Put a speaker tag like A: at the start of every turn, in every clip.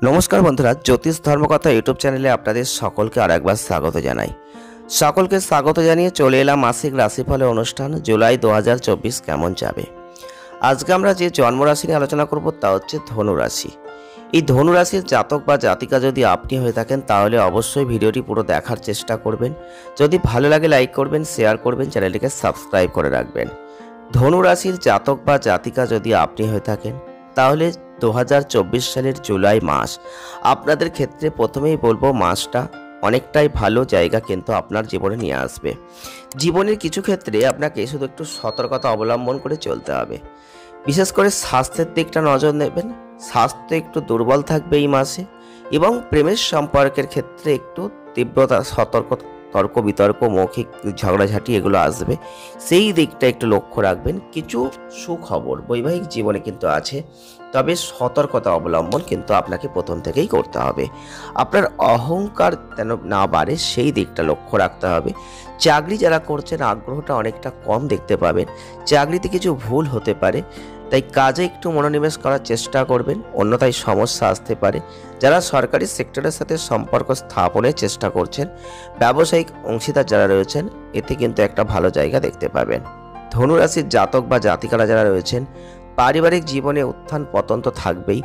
A: নমস্কার বন্ধুরা, জ্যোতিষ ধর্মকথা ইউটিউব চ্যানেলে আপনাদের সকলকে আরেকবার স্বাগত জানাই। সকলকে স্বাগত জানিয়ে চলে এলাম মাসিক রাশিফলের অনুষ্ঠান জুলাই 2024 কেমন যাবে। আজকে আমরা যে জন্মরাশি নিয়ে আলোচনা করব তা হচ্ছে ধনুরাশি। এই ধনুরাশির জাতক বা জাতিকা যদি আপনি হয়ে থাকেন তাহলে অবশ্যই ভিডিওটি পুরো দেখার চেষ্টা করবেন। যদি ভালো লাগে লাইক করবেন, শেয়ার করবেন, চ্যানেলটিকে সাবস্ক্রাইব করে রাখবেন। ধনুরাশির জাতক বা জাতিকা যদি আপনি হয়ে থাকেন তাহলে 2024 সালের জুলাই মাস আপনাদের ক্ষেত্রে প্রথমেই বলবো মাসটা অনেকটাই ভালো জায়গা কিন্তু আপনার জীবনে নিয়ে আসবে। জীবনের কিছু ক্ষেত্রে আপনাকে শুধু একটু সতর্কতা অবলম্বন করে চলতে হবে। বিশেষ করে স্বাস্থ্যের দিকটা নজর দেবেন। স্বাস্থ্য একটু দুর্বল থাকবে এই মাসে এবং প্রেমের সম্পর্কের ক্ষেত্রে একটু তীব্রতা তর্ক বিতর্ক মৌখিক ঝগড়াঝাটি এগুলো আসবে, সেই দিকটা একটু লক্ষ্য রাখবেন। কিছু সুখবর বৈবাহিক জীবনে কিন্তু আছে, তবে সতর্কতা অবলম্বন কিন্তু আপনাকে প্রথম থেকেই করতে হবে। আপনার অহংকার যেন না বাড়ে সেই দিকটা লক্ষ্য রাখতে হবে। চাকরি যারা করছেন আগ্রহটা অনেকটা কম দেখতে পাবেন, চাকরিতে কিছু ভুল হতে পারে, তাই কাজে একটু মনোনিবেশ করার চেষ্টা করবেন, অন্যথায় সমস্যা আসতে পারে। যারা সরকারি সেক্টরের সাথে সম্পর্ক স্থাপনের চেষ্টা করছেন, ব্যবসায়িক অংশীদার যারা রয়েছেন, এতে কিন্তু একটা ভালো জায়গা দেখতে পাবেন। ধনুরাশির জাতক বা জাতিকারা যারা রয়েছেন, পারিবারিক জীবনে উত্থান পতন তো থাকবেই।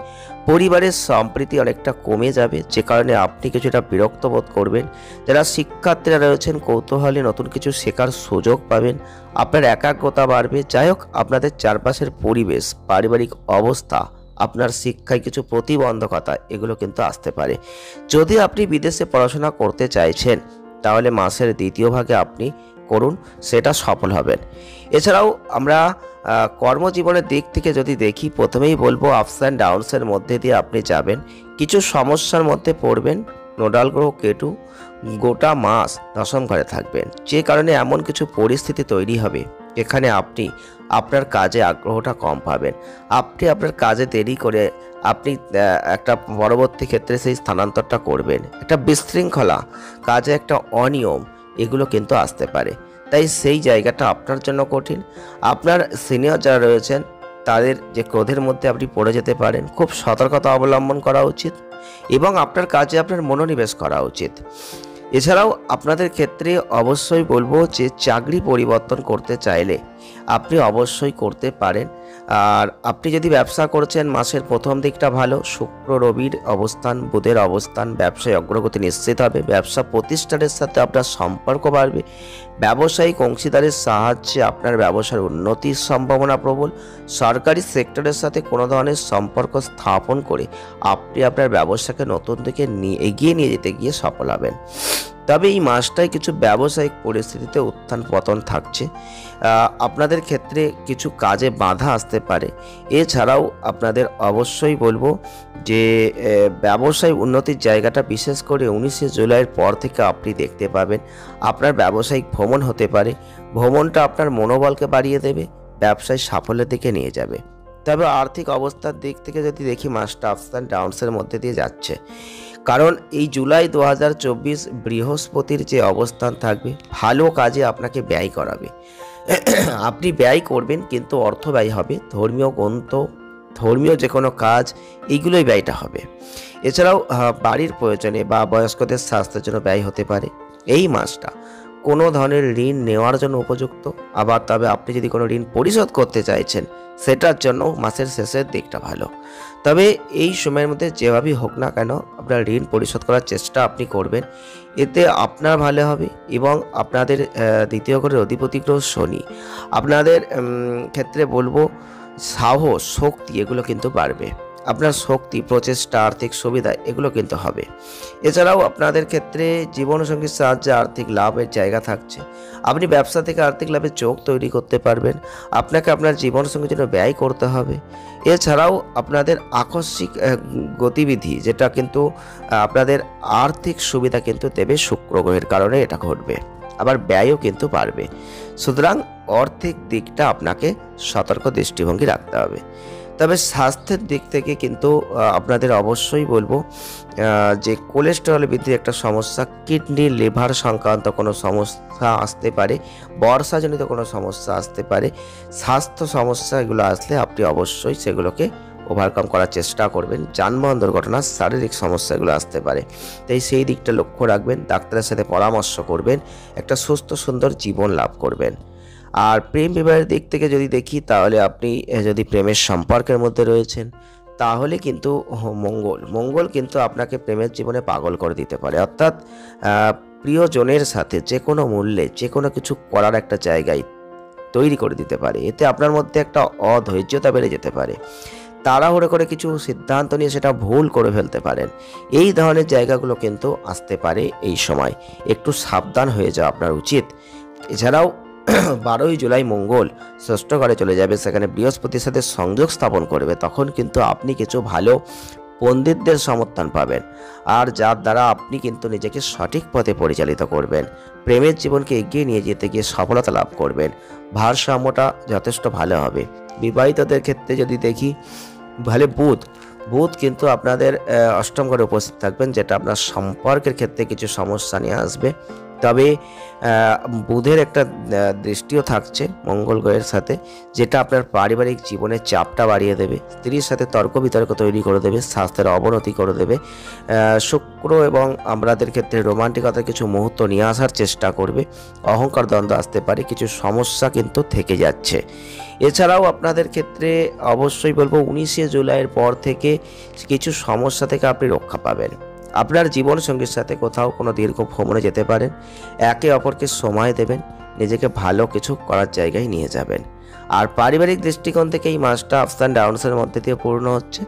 A: পরিবারের সম্প্রীতি অনেকটা কমে যাবে, যে কারণে আপনি কিছুটা বিরক্ত বোধ করবেন। যারা শিক্ষার্থীরা রয়েছেন কৌতূহলী নতুন কিছু শেখার সুযোগ পাবেন, আপনার একাগ্রতা বাড়বে। যাই হোক, আপনাদের চারপাশের পরিবেশ, পারিবারিক অবস্থা, আপনার শিক্ষায় কিছু প্রতিবন্ধকতা এগুলো কিন্তু আসতে পারে। যদি আপনি বিদেশে পড়াশোনা করতে চাইছেন তাহলে মাসের দ্বিতীয় ভাগে আপনি করুন, সেটা সফল হবেন। এছাড়াও আমরা কর্মজীবনের দিক থেকে যদি দেখি, প্রথমেই বলবো আপস অ্যান্ড ডাউনসের মধ্যে দিয়ে আপনি যাবেন, কিছু সমস্যার মধ্যে পড়বেন। নোডাল গ্রহ কেতু গোটা মাস দশম ঘরে থাকবেন, যে কারণে এমন কিছু পরিস্থিতি তৈরি হবে এখানে আপনি আপনার কাজে আগ্রহটা কম পাবেন। আপনি আপনার কাজে দেরি করে আপনি একটা পরবর্তী ক্ষেত্রে সেই স্থানান্তরটা করবেন। একটা বিশৃঙ্খলা, কাজে একটা অনিয়ম এগুলো কিন্তু আসতে পারে, তাই সেই জায়গাটা আপনার জন্য কঠিন। আপনার সিনিয়র যারা রয়েছেন তাদের যে ক্রোধের মধ্যে আপনি পড়ে যেতে পারেন, খুব সতর্কতা অবলম্বন করা উচিত এবং আপনার কাজে আপনার মনোনিবেশ করা উচিত। এছাড়াও আপনাদের ক্ষেত্রে অবশ্যই বলবো যে চাকরি পরিবর্তন করতে চাইলে আপনি অবশ্যই করতে পারেন। আর আপনি যদি ব্যবসা করছেন মাসের প্রথম দিকটা ভালো, শুক্র রবির অবস্থান, বুধের অবস্থান, ব্যবসায় অগ্রগতি নিশ্চিত হবে। ব্যবসা প্রতিষ্ঠানের সাথে আপনার সম্পর্ক বাড়বে। ব্যবসায়িক অংশীদারের সাহায্যে আপনার ব্যবসার উন্নতির সম্ভাবনা প্রবল। সরকারি সেক্টরের সাথে কোনো ধরনের সম্পর্ক স্থাপন করে আপনি আপনার ব্যবসাকে নতুন দিকে এগিয়ে নিয়ে যেতে গিয়ে সফল হবেন। তবে এই মাসটায় কিছু ব্যবসায়িক পরিস্থিতিতে উত্থান পতন থাকছে, আপনাদের ক্ষেত্রে কিছু কাজে বাধা আসতে পারে। এছাড়াও আপনাদের অবশ্যই বলবো যে ব্যবসায় উন্নতির জায়গাটা বিশেষ করে 19শে জুলাইয়ের পর থেকে আপনি দেখতে পাবেন। আপনার ব্যবসায়িক ভ্রমণ হতে পারে, ভ্রমণটা আপনার মনোবলকে বাড়িয়ে দেবে, ব্যবসায় সাফল্যের দিকে নিয়ে যাবে। তবে আর্থিক অবস্থার দিক থেকে যদি দেখি, মাসটা আপস অ্যান্ড ডাউনসের মধ্যে দিয়ে যাচ্ছে, কারণ এই জুলাই 2024 বৃহস্পতির যে অবস্থান থাকবে ভালো কাজে আপনাকে ব্যয় করাবে। আপনি ব্যয় করবেন কিন্তু অর্থ ব্যয় হবে, ধর্মীয় গ্রন্থ, ধর্মীয় যে কোনো কাজ, এইগুলোই ব্যয়টা হবে। এছাড়াও বাড়ির প্রয়োজনে বা বয়স্কদের স্বাস্থ্যের জন্য ব্যয় হতে পারে। এই মাসটা কোনো ধরনের ঋণ নেওয়ার জন্য উপযুক্ত। আবার তবে আপনি যদি কোনো ঋণ পরিশোধ করতে চাইছেন সেটার জন্য মাসের শেষের দিকটা ভালো। তবে এই সময়ের মধ্যে যেভাবেই হোক না কেন আপনার ঋণ পরিশোধ করার চেষ্টা আপনি করবেন, এতে আপনার ভালো হবে। এবং আপনাদের দ্বিতীয় ঘরের অধিপতি গ্রহ শনি, আপনাদের ক্ষেত্রে বলবো সাহস, শক্তি এগুলো কিন্তু বাড়বে। আপনার শক্তি, প্রচেষ্টা, আর্থিক সুবিধা এগুলো কিন্তু হবে। এছাড়াও আপনাদের ক্ষেত্রে জীবনসঙ্গীর সাহায্যে আর্থিক লাভের জায়গা থাকছে। আপনি ব্যবসা থেকে আর্থিক লাভের চোখ তৈরি করতে পারবেন। আপনাকে আপনার জীবনসঙ্গীর জন্য ব্যয় করতে হবে। এছাড়াও আপনাদের আকস্মিক গতিবিধি, যেটা কিন্তু আপনাদের আর্থিক সুবিধা কিন্তু দেবে, শুক্র গ্রহের কারণে এটা ঘটবে। আবার ব্যয়ও কিন্তু বাড়বে। সুতরাং আর্থিক দিকটা আপনাকে সতর্ক দৃষ্টিভঙ্গি রাখতে হবে। তবে স্বাস্থ্যের দিক থেকে কিন্তু আপনাদের অবশ্যই বলবো যে কোলেস্টেরল বৃদ্ধির একটা সমস্যা, কিডনি লিভার সংক্রান্ত কোনো সমস্যা আসতে পারে, বর্ষাজনিত কোনো সমস্যা আসতে পারে। স্বাস্থ্য সমস্যা এগুলো আসলে আপনি অবশ্যই সেগুলোকে ওভারকাম করার চেষ্টা করবেন। যানবাহন দুর্ঘটনা, শারীরিক সমস্যাগুলো আসতে পারে, তাই সেই দিকটা লক্ষ্য রাখবেন। ডাক্তারের সাথে পরামর্শ করবেন, একটা সুস্থ সুন্দর জীবন লাভ করবেন। আর প্রেম বিবাহের দিক থেকে যদি দেখি, তাহলে আপনি যদি প্রেমের সম্পর্কের মধ্যে রয়েছেন, তাহলে কিন্তু মঙ্গল কিন্তু আপনাকে প্রেমের জীবনে পাগল করে দিতে পারে। অর্থাৎ প্রিয়জনের সাথে যে কোনো মূল্যে যে কোনো কিছু করার একটা জায়গায় তৈরি করে দিতে পারে। এতে আপনার মধ্যে একটা অধৈর্যতা বেড়ে যেতে পারে, তাড়াহুড়ো করে কিছু সিদ্ধান্ত নিয়ে সেটা ভুল করে ফেলতে পারেন। এই ধরনের জায়গাগুলো কিন্তু আসতে পারে এই সময়, একটু সাবধান হয়ে যাওয়া আপনার উচিত। এছাড়াও 12ই জুলাই মঙ্গল ষষ্ঠ ঘরে চলে যাবে, সেখানে বৃহস্পতির সাথে সংযোগ স্থাপন করবে। তখন কিন্তু আপনি কিছু ভালো পণ্ডিতদের সমর্থন পাবেন, আর যার দ্বারা আপনি কিন্তু নিজেকে সঠিক পথে পরিচালিত করবেন। প্রেমের জীবনকে এগিয়ে নিয়ে যেতে গিয়ে সফলতা লাভ করবেন। ভারসাম্যটা যথেষ্ট ভালো হবে। বিবাহিতদের ক্ষেত্রে যদি দেখি, ভালো বুধ কিন্তু আপনাদের অষ্টম ঘরে উপস্থিত থাকবেন, যেটা আপনার সম্পর্কের ক্ষেত্রে কিছু সমস্যা নিয়ে আসবে। তবে বুধের একটা দৃষ্টিও থাকছে মঙ্গল গ্রহের সাথে, যেটা আপনার পারিবারিক জীবনের চাপটা বাড়িয়ে দেবে, স্ত্রীর সাথে তর্ক বিতর্ক তৈরি করে দেবে, স্বাস্থ্যের অবনতি করে দেবে। শুক্র এবং আমাদের ক্ষেত্রে রোমান্টিকতার কিছু মুহূর্ত নিয়ে আসার চেষ্টা করবে। অহংকার দ্বন্দ্ব আসতে পারে, কিছু সমস্যা কিন্তু থেকে যাচ্ছে। এছাড়াও আপনাদের ক্ষেত্রে অবশ্যই বলবো 19শে জুলাইয়ের পর থেকে কিছু সমস্যা থেকে আপনি রক্ষা পাবেন। আপনার জীবনসঙ্গীর সাথে কোথাও কোনো দীর্ঘ ভ্রমণে যেতে পারেন, একে অপরকে সময় দেবেন, নিজেকে ভালো কিছু করার জায়গায় নিয়ে যাবেন। আর পারিবারিক দৃষ্টিকোণ থেকে এই মাসটা আপস অ্যান্ড ডাউনসের মধ্যে দিয়ে পূর্ণ হচ্ছে।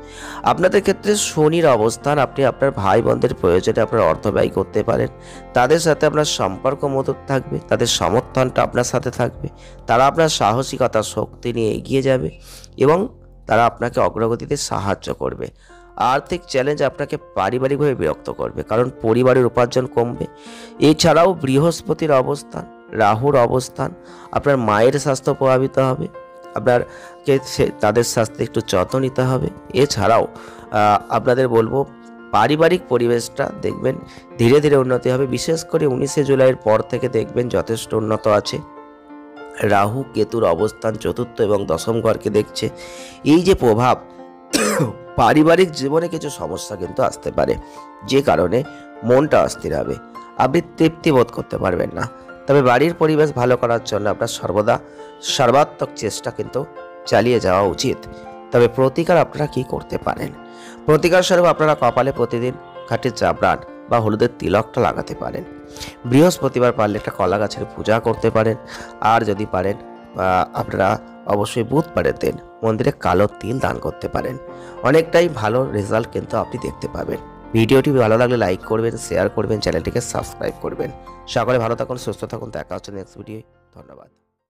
A: আপনাদের ক্ষেত্রে শনির অবস্থান, আপনি আপনার ভাই বোনদের প্রয়োজনে আপনার অর্থ ব্যয় করতে পারেন। তাদের সাথে আপনার সম্পর্ক মধুর থাকবে, তাদের সমর্থনটা আপনার সাথে থাকবে, তারা আপনার সাহসিকতা শক্তি নিয়ে এগিয়ে যাবে এবং তারা আপনাকে অগ্রগতিতে সাহায্য করবে। আর্থিক চ্যালেঞ্জ আপনাকে পারিবারিকভাবে বিরক্ত করবে, কারণ পরিবারের উপার্জন কমবে। এছাড়াও বৃহস্পতির অবস্থান, রাহুর অবস্থান, আপনার মায়ের স্বাস্থ্য প্রভাবিত হবে, আপনারকে তাদের স্বাস্থ্যে একটু যত্ন নিতে হবে। এছাড়াও আপনাদের বলবো পারিবারিক পরিবেশটা দেখবেন ধীরে ধীরে উন্নতি হবে। বিশেষ করে 19শে জুলাইয়ের পর থেকে দেখবেন যথেষ্ট উন্নত আছে। রাহু কেতুর অবস্থান চতুর্থ এবং দশম ঘরকে দেখছে। এই যে প্রভাব, পারিবারিক জীবনে কিছু সমস্যা কিন্তু আসতে পারে, যে কারণে মনটা অস্থির হবে, আপনি তৃপ্তি বোধ করতে পারবেন না। তবে বাড়ির পরিবেশ ভালো করার জন্য আপনার সর্বদা সর্বাত্মক চেষ্টা কিন্তু চালিয়ে যাওয়া উচিত। তবে প্রতিকার আপনারা কি করতে পারেন? প্রতিকার স্বরূপ আপনারা কপালে প্রতিদিন খাঁটি জাফরান বা হলুদের তিলকটা লাগাতে পারেন। বৃহস্পতিবার পারলে একটা কলা গাছের পূজা করতে পারেন। আর যদি পারেন আপনারা অবশ্যই বুধবারের দিন মন্দিরে কালো তিল দান করতে পারেন। অনেকটাই ভালো রেজাল্ট কিন্তু আপনি দেখতে পাবেন। ভিডিওটি ভালো লাগলে লাইক করবেন, শেয়ার করবেন, চ্যানেলটিকে সাবস্ক্রাইব করবেন। সকলে ভালো থাকুন, সুস্থ থাকুন, দেখা হচ্ছে নেক্সট ভিডিও। ধন্যবাদ।